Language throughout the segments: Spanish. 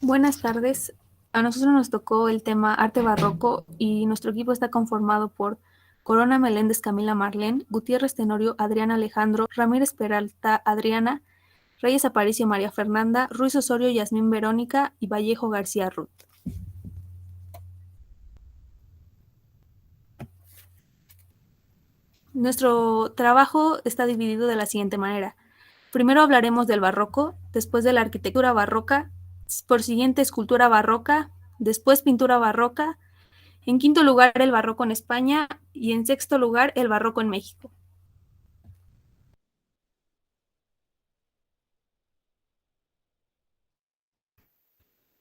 Buenas tardes. A nosotros nos tocó el tema arte barroco y nuestro equipo está conformado por Corona Meléndez, Camila Marlén, Gutiérrez Tenorio, Adriana Alejandro, Ramírez Peralta, Adriana, Reyes Aparicio, María Fernanda, Ruiz Osorio, Yasmín Verónica y Vallejo García Ruth. Nuestro trabajo está dividido de la siguiente manera. Primero hablaremos del barroco, después de la arquitectura barroca, por siguiente escultura barroca, después pintura barroca, en quinto lugar el barroco en España y en sexto lugar el barroco en México.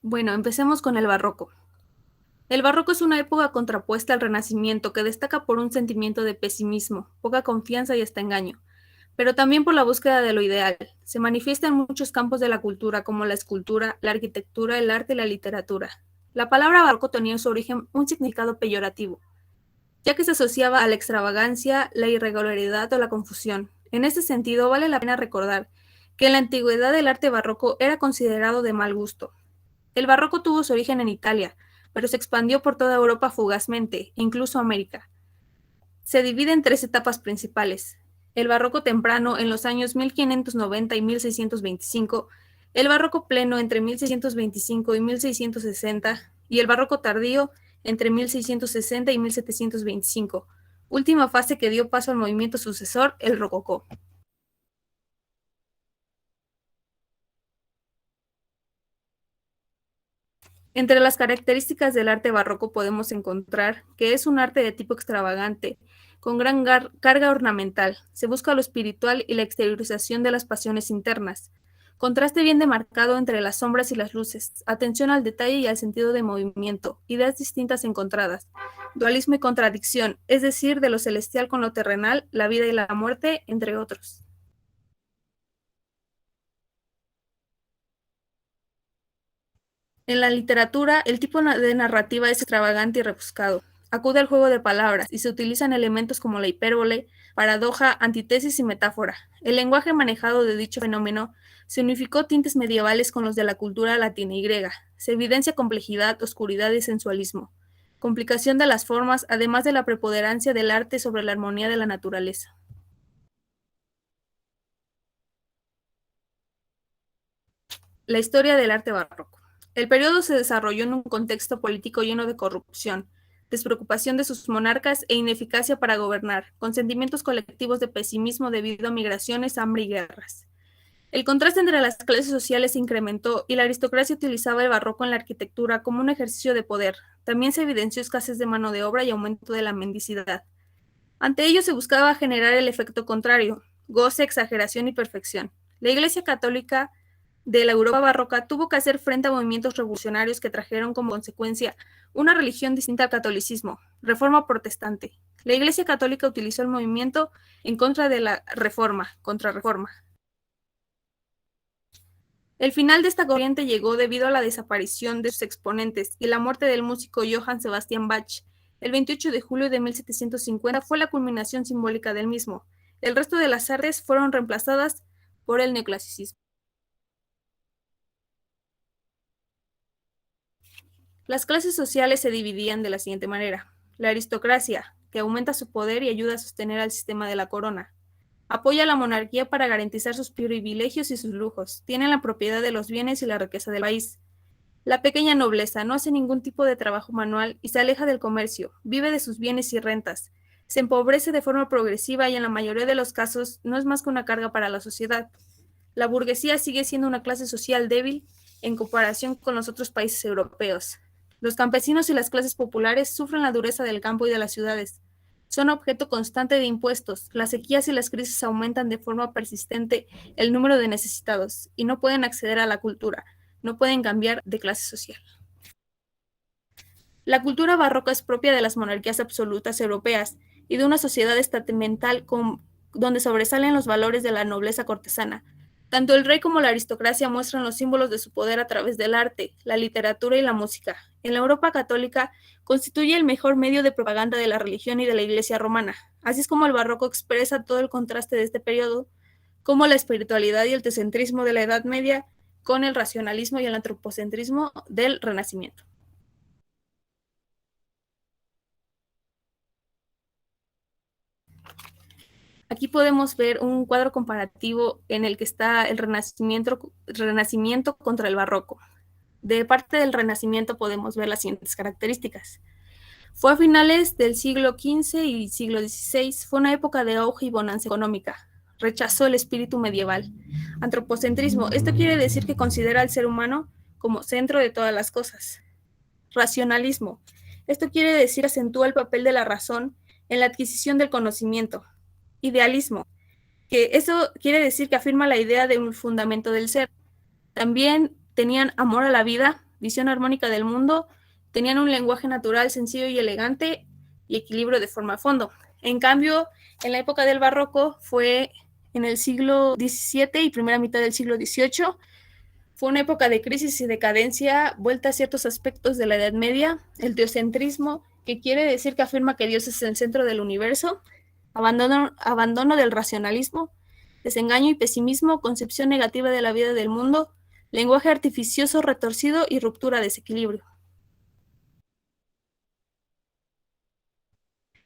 Bueno, empecemos con el barroco. El barroco es una época contrapuesta al Renacimiento que destaca por un sentimiento de pesimismo, poca confianza y hasta engaño, pero también por la búsqueda de lo ideal. Se manifiesta en muchos campos de la cultura como la escultura, la arquitectura, el arte y la literatura. La palabra barroco tenía en su origen un significado peyorativo, ya que se asociaba a la extravagancia, la irregularidad o la confusión. En este sentido, vale la pena recordar que en la antigüedad el arte barroco era considerado de mal gusto. El barroco tuvo su origen en Italia, pero se expandió por toda Europa fugazmente, incluso América. Se divide en tres etapas principales: el barroco temprano en los años 1590 y 1625, el barroco pleno entre 1625 y 1660 y el barroco tardío entre 1660 y 1725, última fase que dio paso al movimiento sucesor, el rococó. Entre las características del arte barroco podemos encontrar que es un arte de tipo extravagante, con gran carga ornamental. Se busca lo espiritual y la exteriorización de las pasiones internas. Contraste bien demarcado entre las sombras y las luces, atención al detalle y al sentido de movimiento, ideas distintas encontradas, dualismo y contradicción, es decir, de lo celestial con lo terrenal, la vida y la muerte, entre otros. En la literatura, el tipo de narrativa es extravagante y rebuscado. Acude al juego de palabras y se utilizan elementos como la hipérbole, paradoja, antítesis y metáfora. El lenguaje manejado de dicho fenómeno se unificó tintes medievales con los de la cultura latina y griega. Se evidencia complejidad, oscuridad y sensualismo. Complicación de las formas, además de la preponderancia del arte sobre la armonía de la naturaleza. La historia del arte barroco. El periodo se desarrolló en un contexto político lleno de corrupción, despreocupación de sus monarcas e ineficacia para gobernar, con sentimientos colectivos de pesimismo debido a migraciones, hambre y guerras. El contraste entre las clases sociales se incrementó y la aristocracia utilizaba el barroco en la arquitectura como un ejercicio de poder. También se evidenció escasez de mano de obra y aumento de la mendicidad. Ante ello se buscaba generar el efecto contrario: goce, exageración y perfección. La Iglesia Católica de la Europa barroca tuvo que hacer frente a movimientos revolucionarios que trajeron como consecuencia una religión distinta al catolicismo, Reforma Protestante. La Iglesia Católica utilizó el movimiento en contra de la Reforma, Contrarreforma. El final de esta corriente llegó debido a la desaparición de sus exponentes y la muerte del músico Johann Sebastian Bach. El 28 de julio de 1750 fue la culminación simbólica del mismo. El resto de las artes fueron reemplazadas por el neoclasicismo. Las clases sociales se dividían de la siguiente manera: la aristocracia, que aumenta su poder y ayuda a sostener al sistema de la corona. Apoya a la monarquía para garantizar sus privilegios y sus lujos. Tiene la propiedad de los bienes y la riqueza del país. La pequeña nobleza no hace ningún tipo de trabajo manual y se aleja del comercio, vive de sus bienes y rentas. Se empobrece de forma progresiva y en la mayoría de los casos no es más que una carga para la sociedad. La burguesía sigue siendo una clase social débil en comparación con los otros países europeos. Los campesinos y las clases populares sufren la dureza del campo y de las ciudades. Son objeto constante de impuestos. Las sequías y las crisis aumentan de forma persistente el número de necesitados y no pueden acceder a la cultura, no pueden cambiar de clase social. La cultura barroca es propia de las monarquías absolutas europeas y de una sociedad estamental donde sobresalen los valores de la nobleza cortesana. Tanto el rey como la aristocracia muestran los símbolos de su poder a través del arte, la literatura y la música. En la Europa católica constituye el mejor medio de propaganda de la religión y de la Iglesia romana. Así es como el barroco expresa todo el contraste de este periodo, como la espiritualidad y el teocentrismo de la Edad Media con el racionalismo y el antropocentrismo del Renacimiento. Aquí podemos ver un cuadro comparativo en el que está el Renacimiento contra el Barroco. De parte del Renacimiento podemos ver las siguientes características. Fue a finales del siglo XV y siglo XVI, fue una época de auge y bonanza económica. Rechazó el espíritu medieval. Antropocentrismo, esto quiere decir que considera al ser humano como centro de todas las cosas. Racionalismo, esto quiere decir acentúa el papel de la razón en la adquisición del conocimiento. Idealismo, que eso quiere decir que afirma la idea de un fundamento del ser. También tenían amor a la vida, visión armónica del mundo, tenían un lenguaje natural, sencillo y elegante y equilibrio de forma a fondo. En cambio, en la época del barroco fue en el siglo XVII y primera mitad del siglo XVIII, fue una época de crisis y decadencia, vuelta a ciertos aspectos de la Edad Media, el teocentrismo, que quiere decir que afirma que Dios es el centro del universo, abandono del racionalismo, desengaño y pesimismo, concepción negativa de la vida del mundo, lenguaje artificioso, retorcido y ruptura de desequilibrio.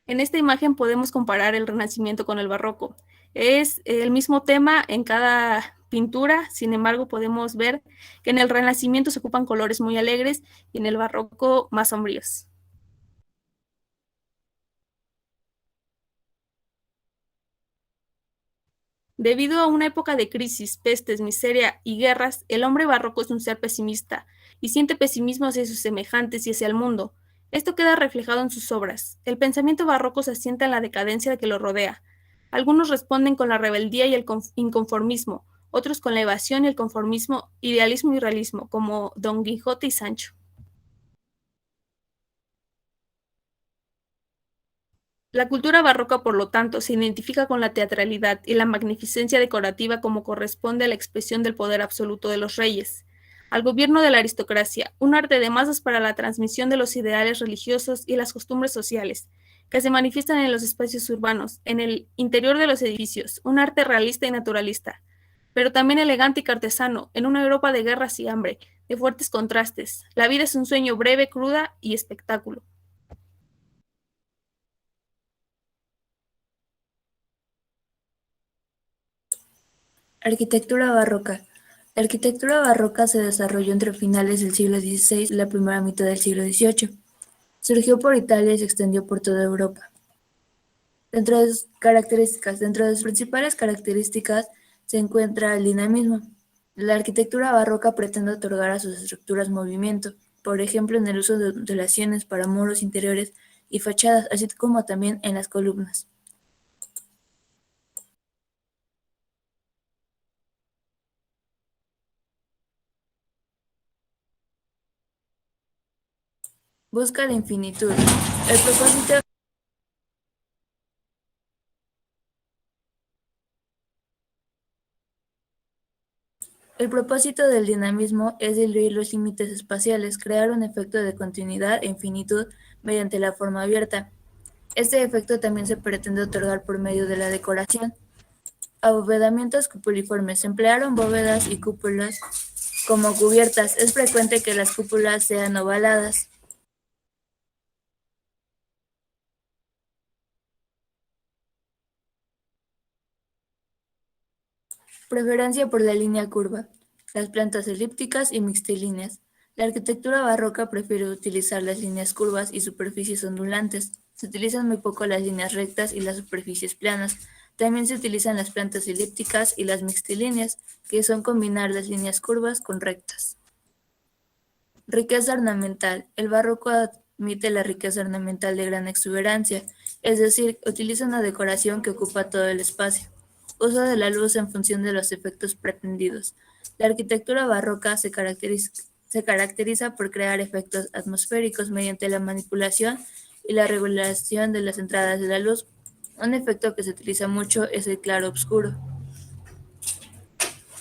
En esta imagen podemos comparar el Renacimiento con el Barroco. Es el mismo tema en cada pintura, sin embargo podemos ver que en el Renacimiento se ocupan colores muy alegres y en el Barroco más sombríos. Debido a una época de crisis, pestes, miseria y guerras, el hombre barroco es un ser pesimista y siente pesimismo hacia sus semejantes y hacia el mundo. Esto queda reflejado en sus obras. El pensamiento barroco se asienta en la decadencia que lo rodea. Algunos responden con la rebeldía y el inconformismo, otros con la evasión y el conformismo, idealismo y realismo, como Don Quijote y Sancho. La cultura barroca, por lo tanto, se identifica con la teatralidad y la magnificencia decorativa como corresponde a la expresión del poder absoluto de los reyes, al gobierno de la aristocracia, un arte de masas para la transmisión de los ideales religiosos y las costumbres sociales, que se manifiestan en los espacios urbanos, en el interior de los edificios, un arte realista y naturalista, pero también elegante y cartesano, en una Europa de guerras y hambre, de fuertes contrastes. La vida es un sueño breve, cruda y espectáculo. Arquitectura barroca. La arquitectura barroca se desarrolló entre finales del siglo XVI y la primera mitad del siglo XVIII. Surgió por Italia y se extendió por toda Europa. Dentro de sus principales características se encuentra el dinamismo. La arquitectura barroca pretende otorgar a sus estructuras movimiento, por ejemplo en el uso de ondulaciones para muros interiores y fachadas, así como también en las columnas. Busca la infinitud. El propósito del dinamismo es diluir los límites espaciales, crear un efecto de continuidad e infinitud mediante la forma abierta. Este efecto también se pretende otorgar por medio de la decoración. Abovedamientos cupuliformes. Se emplearon bóvedas y cúpulas como cubiertas. Es frecuente que las cúpulas sean ovaladas. Preferencia por la línea curva, las plantas elípticas y mixtilíneas. La arquitectura barroca prefiere utilizar las líneas curvas y superficies ondulantes. Se utilizan muy poco las líneas rectas y las superficies planas. También se utilizan las plantas elípticas y las mixtilíneas, que son combinar las líneas curvas con rectas. Riqueza ornamental. El barroco admite la riqueza ornamental de gran exuberancia, es decir, utiliza una decoración que ocupa todo el espacio. Uso de la luz en función de los efectos pretendidos. La arquitectura barroca se caracteriza por crear efectos atmosféricos mediante la manipulación y la regulación de las entradas de la luz. Un efecto que se utiliza mucho es el claro-obscuro.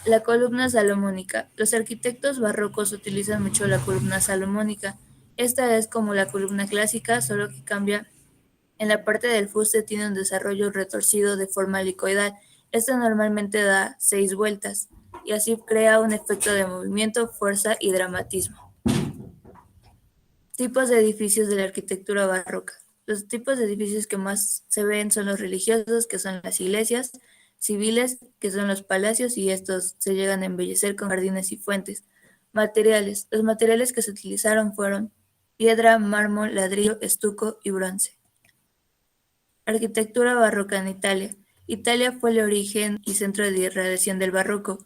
La columna salomónica. Los arquitectos barrocos utilizan mucho la columna salomónica. Esta es como la columna clásica, solo que cambia. En la parte del fuste tiene un desarrollo retorcido de forma helicoidal. Esto normalmente da 6 vueltas y así crea un efecto de movimiento, fuerza y dramatismo. Tipos de edificios de la arquitectura barroca. Los tipos de edificios que más se ven son los religiosos, que son las iglesias, civiles, que son los palacios, y estos se llegan a embellecer con jardines y fuentes. Materiales. Los materiales que se utilizaron fueron piedra, mármol, ladrillo, estuco y bronce. Arquitectura barroca en Italia. Italia fue el origen y centro de irradiación del barroco.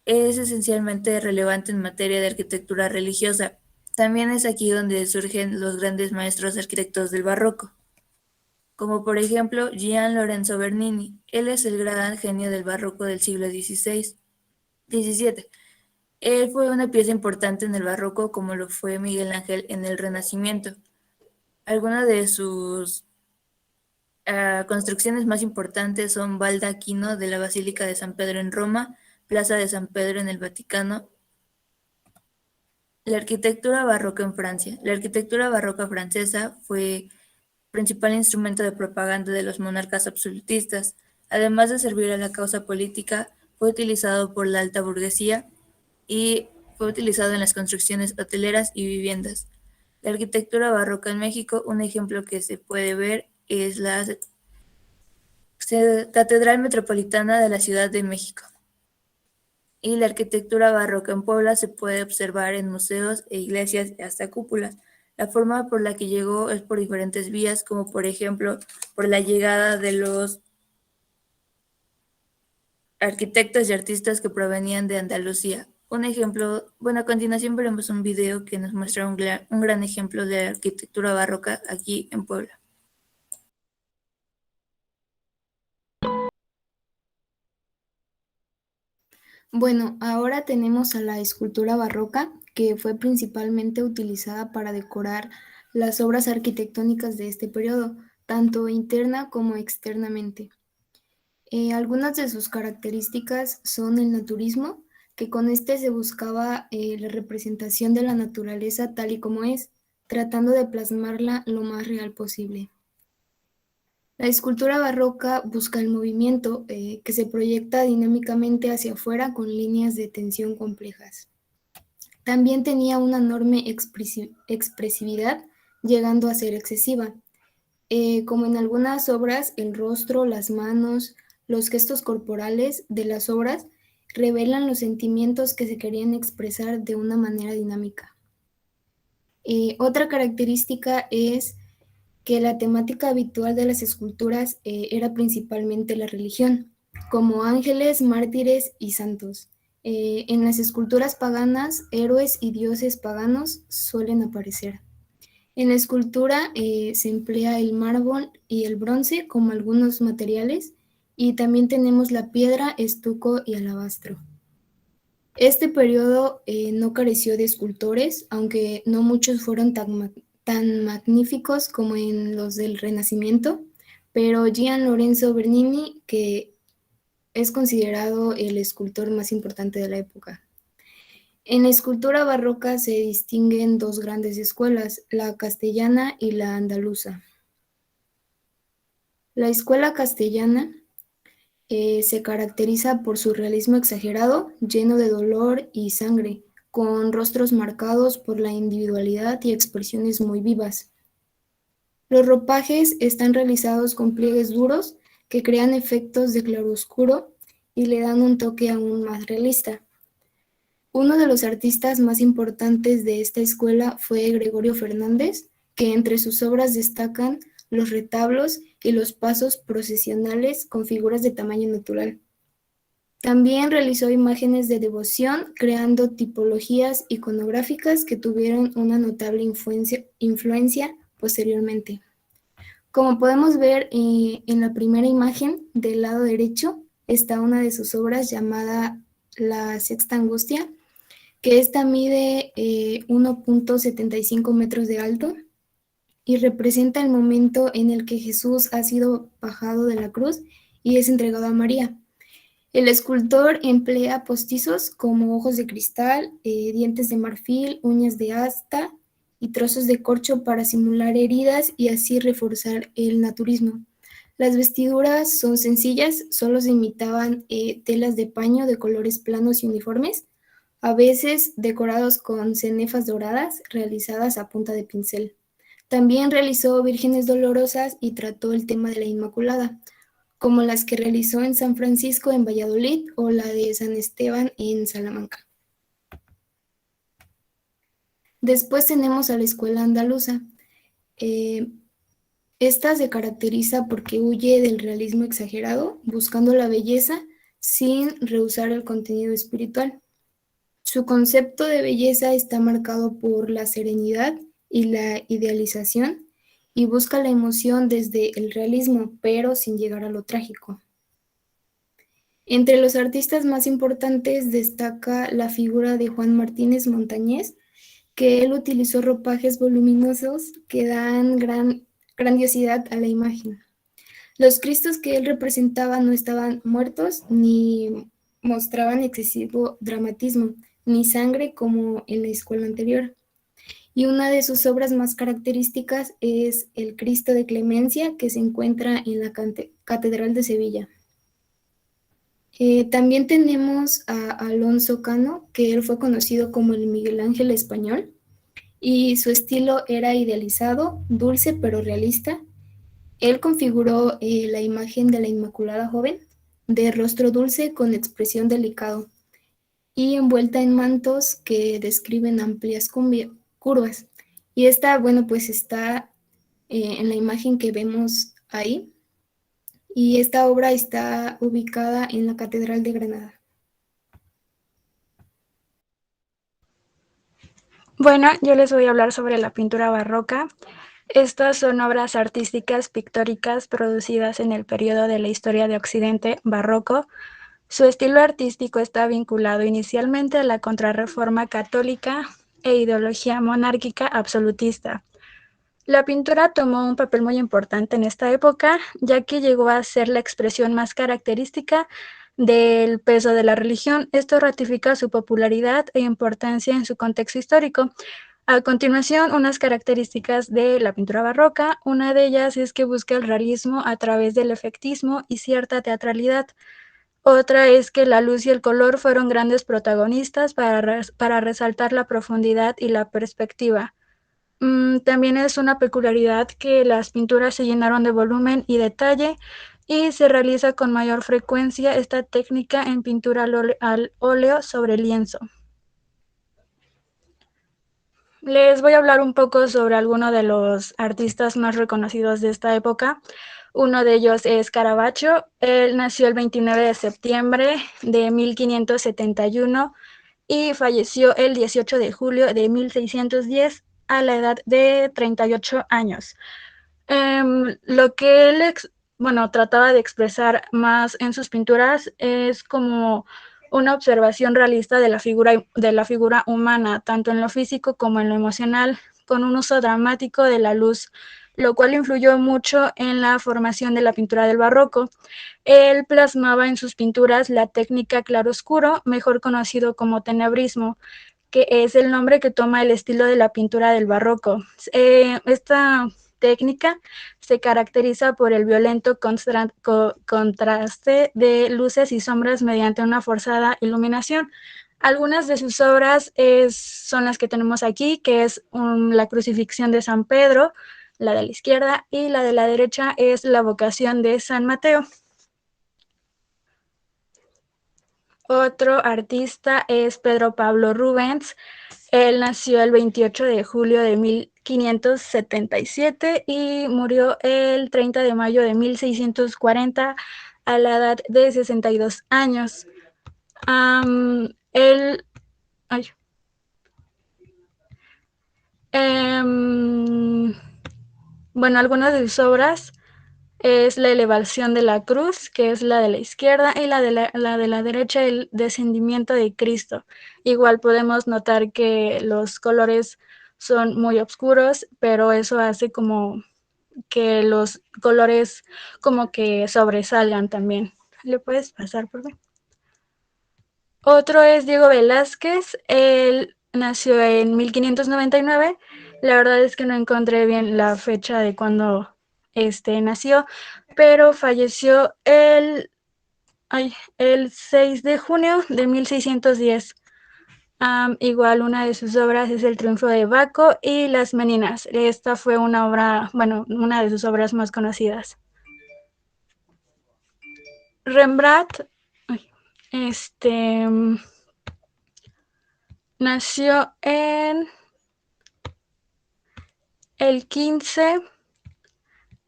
Es esencialmente relevante en materia de arquitectura religiosa. También es aquí donde surgen los grandes maestros arquitectos del barroco, como por ejemplo Gian Lorenzo Bernini. Él es el gran genio del barroco del siglo XVII. Él fue una pieza importante en el barroco como lo fue Miguel Ángel en el Renacimiento. Algunas de sus construcciones más importantes son Baldaquino de la Basílica de San Pedro en Roma, Plaza de San Pedro en el Vaticano. La arquitectura barroca en Francia. La arquitectura barroca francesa fue principal instrumento de propaganda de los monarcas absolutistas. Además de servir a la causa política, fue utilizado por la alta burguesía y fue utilizado en las construcciones hoteleras y viviendas. La arquitectura barroca en México, un ejemplo que se puede ver es la Catedral Metropolitana de la Ciudad de México. Y la arquitectura barroca en Puebla se puede observar en museos e iglesias y hasta cúpulas. La forma por la que llegó es por diferentes vías, como por ejemplo por la llegada de los arquitectos y artistas que provenían de Andalucía. Un ejemplo, bueno, a continuación veremos un video que nos muestra un gran ejemplo de arquitectura barroca aquí en Puebla. Bueno, ahora tenemos a la escultura barroca, que fue principalmente utilizada para decorar las obras arquitectónicas de este periodo, tanto interna como externamente. Algunas de sus características son el naturismo, que con este se buscaba la representación de la naturaleza tal y como es, tratando de plasmarla lo más real posible. La escultura barroca busca el movimiento, que se proyecta dinámicamente hacia afuera con líneas de tensión complejas. También tenía una enorme expresividad, llegando a ser excesiva. Como en algunas obras, el rostro, las manos, los gestos corporales de las obras revelan los sentimientos que se querían expresar de una manera dinámica. Otra característica es que la temática habitual de las esculturas era principalmente la religión, como ángeles, mártires y santos. En las esculturas paganas, héroes y dioses paganos suelen aparecer. En la escultura se emplea el mármol y el bronce como algunos materiales, y también tenemos la piedra, estuco y alabastro. Este periodo no careció de escultores, aunque no muchos fueron tan magníficos como en los del Renacimiento, pero Gian Lorenzo Bernini, que es considerado el escultor más importante de la época. En la escultura barroca se distinguen dos grandes escuelas, la castellana y la andaluza. La escuela castellana se caracteriza por su realismo exagerado, lleno de dolor y sangre, con rostros marcados por la individualidad y expresiones muy vivas. Los ropajes están realizados con pliegues duros que crean efectos de claroscuro y le dan un toque aún más realista. Uno de los artistas más importantes de esta escuela fue Gregorio Fernández, que entre sus obras destacan los retablos y los pasos procesionales con figuras de tamaño natural. También realizó imágenes de devoción, creando tipologías iconográficas que tuvieron una notable influencia posteriormente. Como podemos ver en la primera imagen del lado derecho, está una de sus obras llamada La Sexta Angustia, que esta mide 1.75 metros de alto y representa el momento en el que Jesús ha sido bajado de la cruz y es entregado a María. El escultor emplea postizos como ojos de cristal, dientes de marfil, uñas de asta y trozos de corcho para simular heridas y así reforzar el naturismo. Las vestiduras son sencillas, solo se imitaban telas de paño de colores planos y uniformes, a veces decorados con cenefas doradas realizadas a punta de pincel. También realizó vírgenes dolorosas y trató el tema de la Inmaculada, como las que realizó en San Francisco en Valladolid o la de San Esteban en Salamanca. Después tenemos a la escuela andaluza. Esta se caracteriza porque huye del realismo exagerado, buscando la belleza sin rehusar el contenido espiritual. Su concepto de belleza está marcado por la serenidad y la idealización y busca la emoción desde el realismo, pero sin llegar a lo trágico. Entre los artistas más importantes destaca la figura de Juan Martínez Montañés, que él utilizó ropajes voluminosos que dan gran grandiosidad a la imagen. Los Cristos que él representaba no estaban muertos ni mostraban excesivo dramatismo, ni sangre como en la escuela anterior. Y una de sus obras más características es el Cristo de Clemencia, que se encuentra en la Catedral de Sevilla. También tenemos a Alonso Cano, que él fue conocido como el Miguel Ángel español, y su estilo era idealizado, dulce pero realista. Él configuró la imagen de la Inmaculada Joven, de rostro dulce con expresión delicado, y envuelta en mantos que describen amplias curvas. Y esta, bueno, pues está en la imagen que vemos ahí, y esta obra está ubicada en la Catedral de Granada. Bueno, yo les voy a hablar sobre la pintura barroca. Estas son obras artísticas pictóricas producidas en el periodo de la historia de Occidente barroco. Su estilo artístico está vinculado inicialmente a la contrarreforma católica e ideología monárquica absolutista. La pintura tomó un papel muy importante en esta época, ya que llegó a ser la expresión más característica del peso de la religión. Esto ratifica su popularidad e importancia en su contexto histórico. A continuación, unas características de la pintura barroca. Una de ellas es que busca el realismo a través del efectismo y cierta teatralidad. Otra es que la luz y el color fueron grandes protagonistas para resaltar la profundidad y la perspectiva. También es una peculiaridad que las pinturas se llenaron de volumen y detalle y se realiza con mayor frecuencia esta técnica en pintura al óleo sobre lienzo. Les voy a hablar un poco sobre algunos de los artistas más reconocidos de esta época. Uno de ellos es Caravaggio. Él nació el 29 de septiembre de 1571 y falleció el 18 de julio de 1610 a la edad de 38 años. Lo que él trataba de expresar más en sus pinturas es como una observación realista de la figura humana, tanto en lo físico como en lo emocional, con un uso dramático de la luz, lo cual influyó mucho en la formación de la pintura del barroco. Él plasmaba en sus pinturas la técnica claroscuro, mejor conocido como tenebrismo, que es el nombre que toma el estilo de la pintura del barroco. Esta técnica se caracteriza por el violento contraste de luces y sombras mediante una forzada iluminación. Algunas de sus obras son las que tenemos aquí, que es la crucifixión de San Pedro, la de la izquierda, y la de la derecha es la vocación de San Mateo. Otro artista es Pedro Pablo Rubens. Él nació el 28 de julio de 1577 y murió el 30 de mayo de 1640 a la edad de 62 años. Él... Ay. Algunas de sus obras es la elevación de la cruz, que es la de la izquierda, y la de la derecha, el descendimiento de Cristo. Igual podemos notar que los colores son muy oscuros, pero eso hace como que los colores como que sobresalgan también. ¿Le puedes pasar, por favor? Otro es Diego Velázquez. Él nació en 1599. La verdad es que no encontré bien la fecha de cuando nació, pero falleció el 6 de junio de 1610. Igual una de sus obras es El triunfo de Baco y Las Meninas. Esta fue una obra, bueno, una de sus obras más conocidas. Rembrandt nació el 15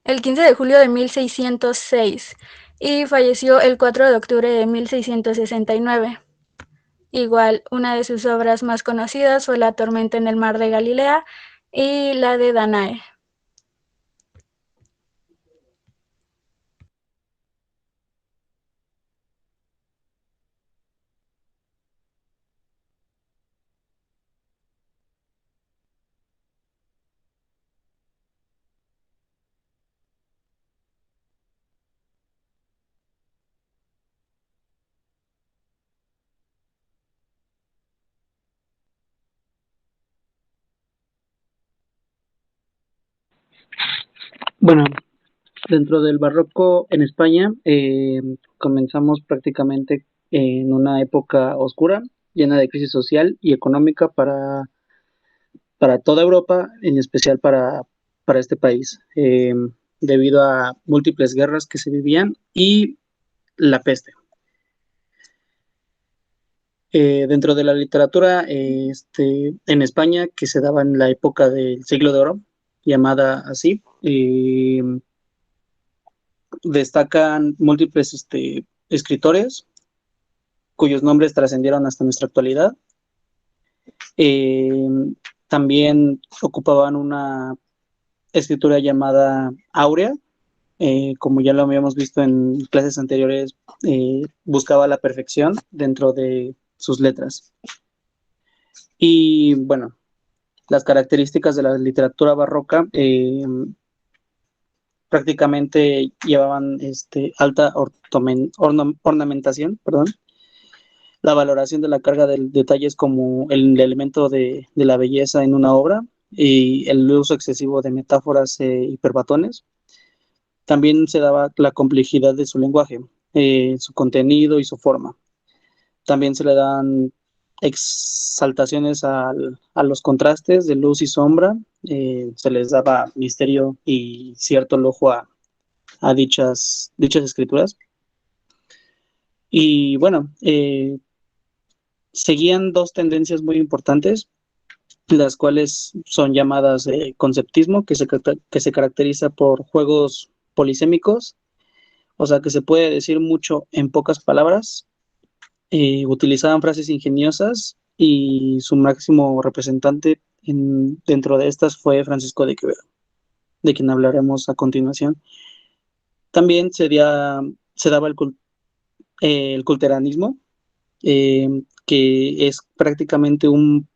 de julio de 1606 y falleció el 4 de octubre de 1669. Igual, una de sus obras más conocidas fue La tormenta en el mar de Galilea y la de Danae. Bueno, dentro del barroco en España comenzamos prácticamente en una época oscura, llena de crisis social y económica para toda Europa, en especial para este país, debido a múltiples guerras que se vivían y la peste. Dentro de la literatura en España, que se daba en la época del Siglo de Oro, llamada así, destacan múltiples escritores cuyos nombres trascendieron hasta nuestra actualidad. Eh, También ocupaban una escritura llamada áurea, como ya lo habíamos visto en clases anteriores, buscaba la perfección dentro de sus letras. Y bueno, las características de la literatura barroca prácticamente llevaban alta ornamentación, perdón, la valoración de la carga de detalles como el elemento de la belleza en una obra y el uso excesivo de metáforas hiperbatones. También se daba la complejidad de su lenguaje, su contenido y su forma. También se le dan exaltaciones a los contrastes de luz y sombra, se les daba misterio y cierto lujo a dichas escrituras. Y bueno, seguían dos tendencias muy importantes, las cuales son llamadas conceptismo, que se caracteriza por juegos polisémicos, o sea que se puede decir mucho en pocas palabras. Utilizaban frases ingeniosas y su máximo representante dentro de estas fue Francisco de Quevedo, de quien hablaremos a continuación. También se daba el culteranismo, que es prácticamente un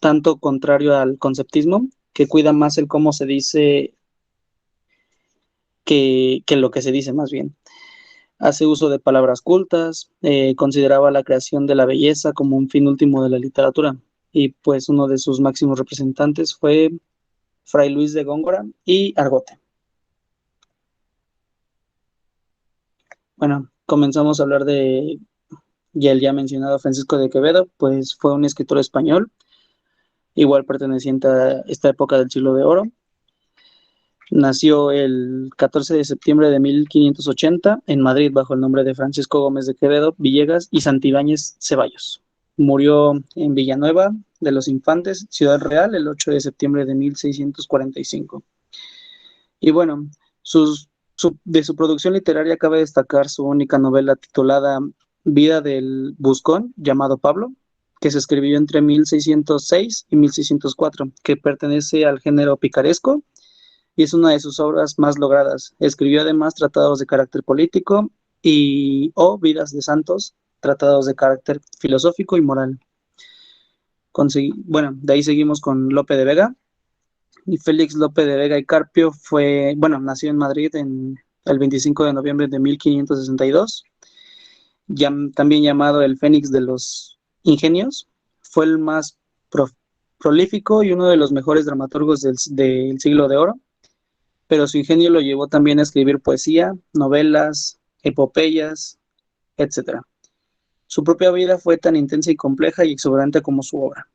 tanto contrario al conceptismo, que cuida más el cómo se dice que lo que se dice más bien. Hace uso de palabras cultas, consideraba la creación de la belleza como un fin último de la literatura, y pues uno de sus máximos representantes fue Fray Luis de Góngora y Argote. Bueno, comenzamos a hablar de el ya mencionado Francisco de Quevedo, pues fue un escritor español, igual perteneciente a esta época del Siglo de Oro. Nació el 14 de septiembre de 1580 en Madrid bajo el nombre de Francisco Gómez de Quevedo Villegas y Santibáñez Ceballos. Murió en Villanueva de los Infantes, Ciudad Real, el 8 de septiembre de 1645. Y bueno, de su producción literaria cabe destacar su única novela titulada Vida del Buscón, llamado Pablo, que se escribió entre 1606 y 1604, que pertenece al género picaresco y es una de sus obras más logradas. Escribió además tratados de carácter político o vidas de santos, tratados de carácter filosófico y moral. Bueno, de ahí seguimos con Lope de Vega. Y Félix Lope de Vega y Carpio nació en Madrid el 25 de noviembre de 1562, también llamado el Fénix de los Ingenios. Fue el más prolífico y uno de los mejores dramaturgos del Siglo de Oro. pero su ingenio lo llevó también a escribir poesía, novelas, epopeyas, etc. Su propia vida fue tan intensa y compleja y exuberante como su obra.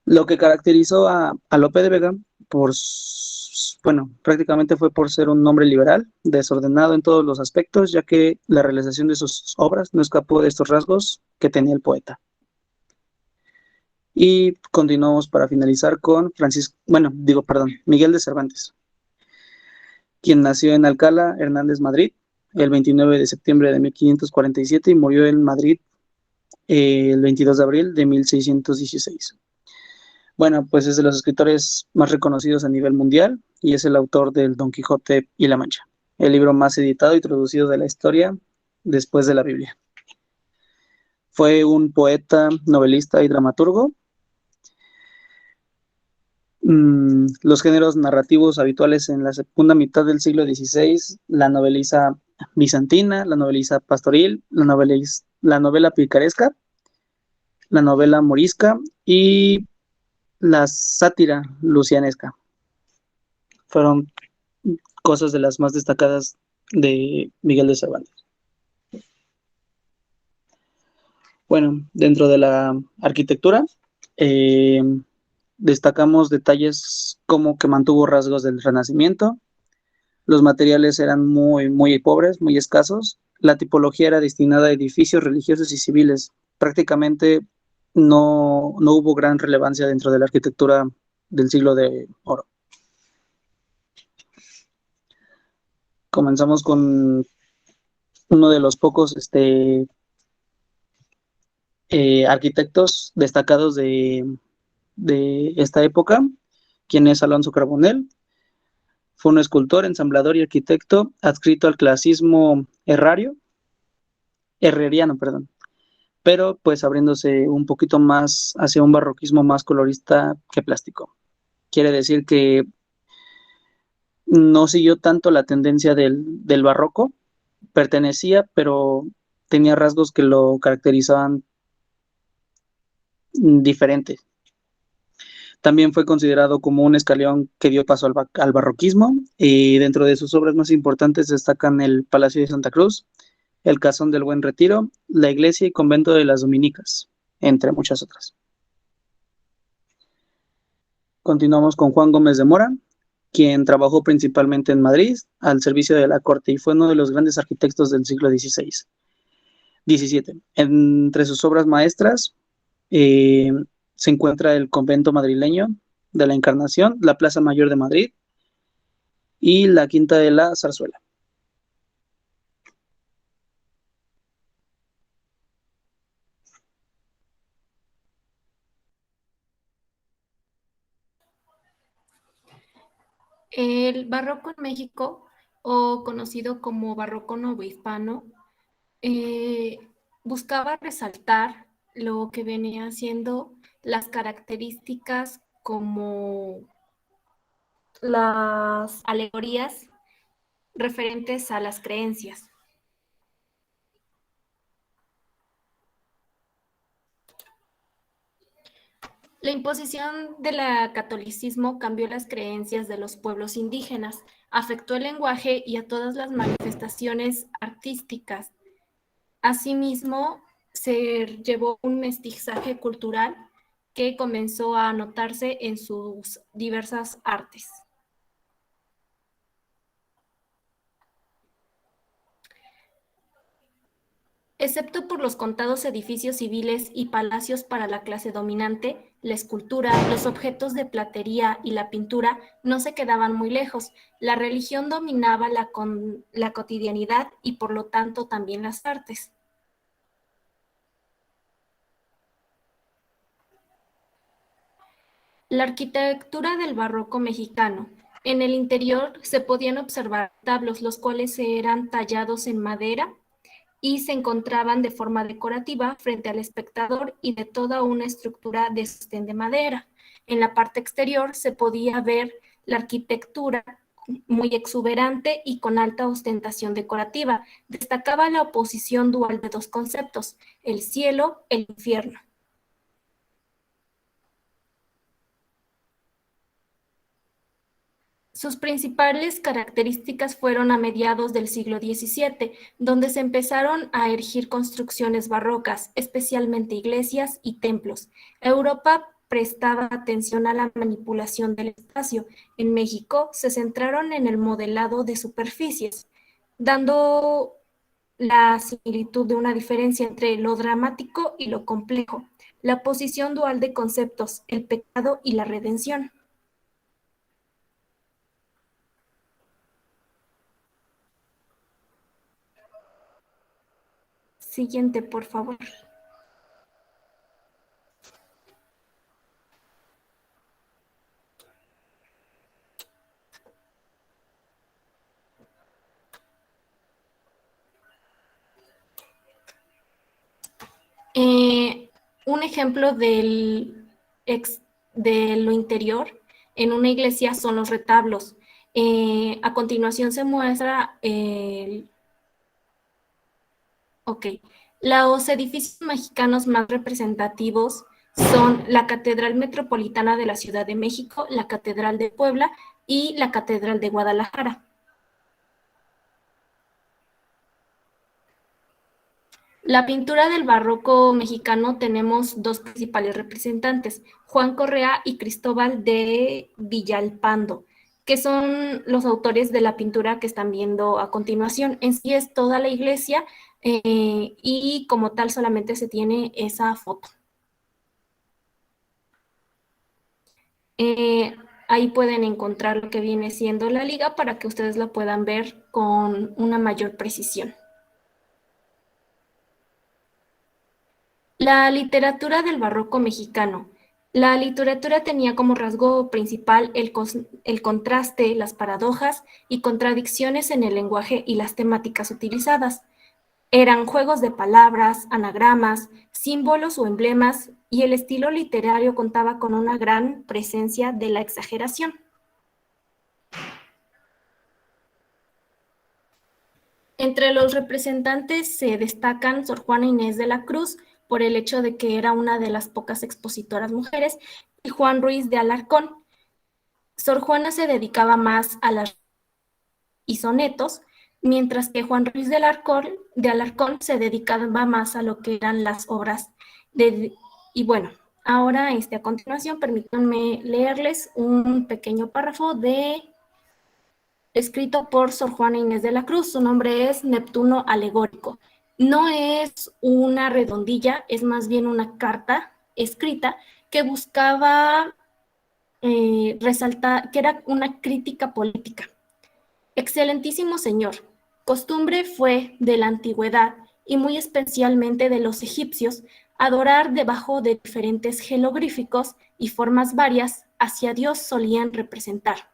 Lo que caracterizó a Lope de Vega, prácticamente fue por ser un hombre liberal, desordenado en todos los aspectos, ya que la realización de sus obras no escapó de estos rasgos que tenía el poeta. Y continuamos para finalizar con Miguel de Cervantes, quien nació en Alcalá, Hernández, Madrid, el 29 de septiembre de 1547 y murió en Madrid el 22 de abril de 1616. Bueno, pues es de los escritores más reconocidos a nivel mundial y es el autor del Don Quijote y la Mancha, el libro más editado y traducido de la historia después de la Biblia. Fue un poeta, novelista y dramaturgo. Los géneros narrativos habituales en la segunda mitad del siglo XVI, la noveliza bizantina, la noveliza pastoril, la novela picaresca, la novela morisca y la sátira lucianesca. Fueron cosas de las más destacadas de Miguel de Cervantes. Bueno, dentro de la arquitectura, destacamos detalles como que mantuvo rasgos del Renacimiento, los materiales eran muy pobres, muy escasos, la tipología era destinada a edificios religiosos y civiles, prácticamente no hubo gran relevancia dentro de la arquitectura del siglo de oro. Comenzamos con uno de los pocos arquitectos destacados de esta época, quien es Alonso Carbonell. Fue un escultor, ensamblador y arquitecto adscrito al clasicismo herreriano, pero pues abriéndose un poquito más hacia un barroquismo más colorista que plástico. Quiere decir que no siguió tanto la tendencia del barroco, pertenecía, pero tenía rasgos que lo caracterizaban diferente. También fue considerado como un escalón que dio paso al barroquismo, y dentro de sus obras más importantes destacan el Palacio de Santa Cruz, el Casón del Buen Retiro, la iglesia y convento de las Dominicas, entre muchas otras. Continuamos con Juan Gómez de Mora, quien trabajó principalmente en Madrid al servicio de la corte y fue uno de los grandes arquitectos del siglo XVII. Entre sus obras maestras se encuentra el convento madrileño de la Encarnación, la Plaza Mayor de Madrid y la Quinta de la Zarzuela. El barroco en México, o conocido como barroco novohispano, buscaba resaltar lo que venía siendo las características como las alegorías referentes a las creencias. La imposición del catolicismo cambió las creencias de los pueblos indígenas, afectó el lenguaje y a todas las manifestaciones artísticas. Asimismo, se llevó un mestizaje cultural que comenzó a notarse en sus diversas artes. Excepto por los contados edificios civiles y palacios para la clase dominante, la escultura, los objetos de platería y la pintura no se quedaban muy lejos. La religión dominaba la cotidianidad y por lo tanto también las artes. La arquitectura del barroco mexicano. En el interior se podían observar retablos, los cuales eran tallados en madera y se encontraban de forma decorativa frente al espectador y de toda una estructura de sostén de madera. En la parte exterior se podía ver la arquitectura muy exuberante y con alta ostentación decorativa. Destacaba la oposición dual de dos conceptos, el cielo, el infierno. Sus principales características fueron a mediados del siglo XVII, donde se empezaron a erigir construcciones barrocas, especialmente iglesias y templos. Europa prestaba atención a la manipulación del espacio. En México se centraron en el modelado de superficies, dando la similitud de una diferencia entre lo dramático y lo complejo, la posición dual de conceptos, el pecado y la redención. Siguiente, por favor. Un ejemplo de lo interior en una iglesia son los retablos. A continuación se muestra los edificios mexicanos más representativos son la Catedral Metropolitana de la Ciudad de México, la Catedral de Puebla y la Catedral de Guadalajara. La pintura del barroco mexicano tenemos dos principales representantes, Juan Correa y Cristóbal de Villalpando, que son los autores de la pintura que están viendo a continuación. En sí es toda la iglesia y como tal solamente se tiene esa foto. Ahí pueden encontrar lo que viene siendo la liga para que ustedes la puedan ver con una mayor precisión. La literatura del barroco mexicano. La literatura tenía como rasgo principal el contraste, las paradojas y contradicciones en el lenguaje y las temáticas utilizadas. Eran juegos de palabras, anagramas, símbolos o emblemas, y el estilo literario contaba con una gran presencia de la exageración. Entre los representantes se destacan Sor Juana Inés de la Cruz, por el hecho de que era una de las pocas expositoras mujeres, y Juan Ruiz de Alarcón. Sor Juana se dedicaba más a las y sonetos, mientras que Juan Ruiz de Alarcón se dedicaba más a lo que eran las obras y bueno, ahora a continuación permítanme leerles un pequeño párrafo escrito por Sor Juana Inés de la Cruz. Su nombre es Neptuno Alegórico. No es una redondilla, es más bien una carta escrita que buscaba resaltar, que era una crítica política. Excelentísimo señor, costumbre fue de la antigüedad y muy especialmente de los egipcios adorar debajo de diferentes jeroglíficos y formas varias hacia Dios solían representar.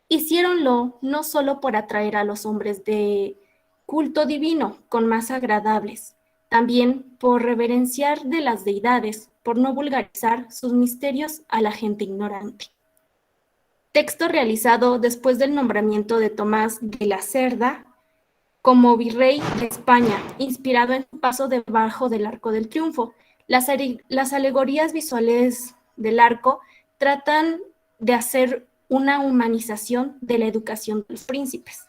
Hiciéronlo no solo por atraer a los hombres de culto divino con más agradables, también por reverenciar de las deidades, por no vulgarizar sus misterios a la gente ignorante. Texto realizado después del nombramiento de Tomás de la Cerda como virrey de España, inspirado en su paso debajo del Arco del Triunfo. Las alegorías visuales del arco tratan de hacer una humanización de la educación de los príncipes.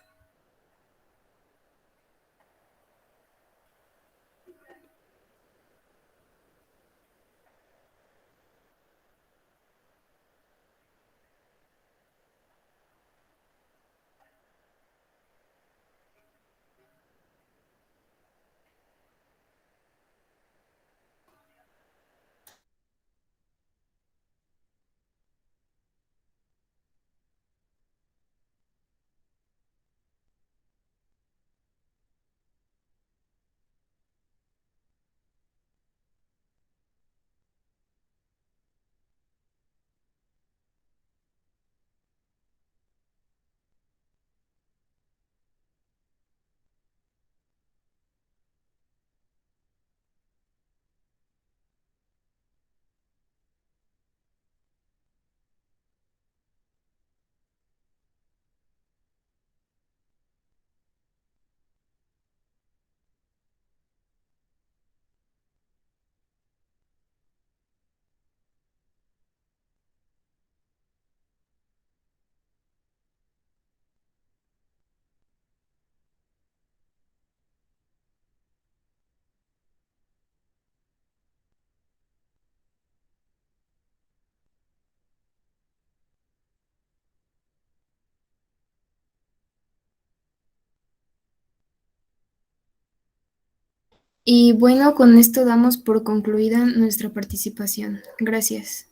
Y bueno, con esto damos por concluida nuestra participación. Gracias.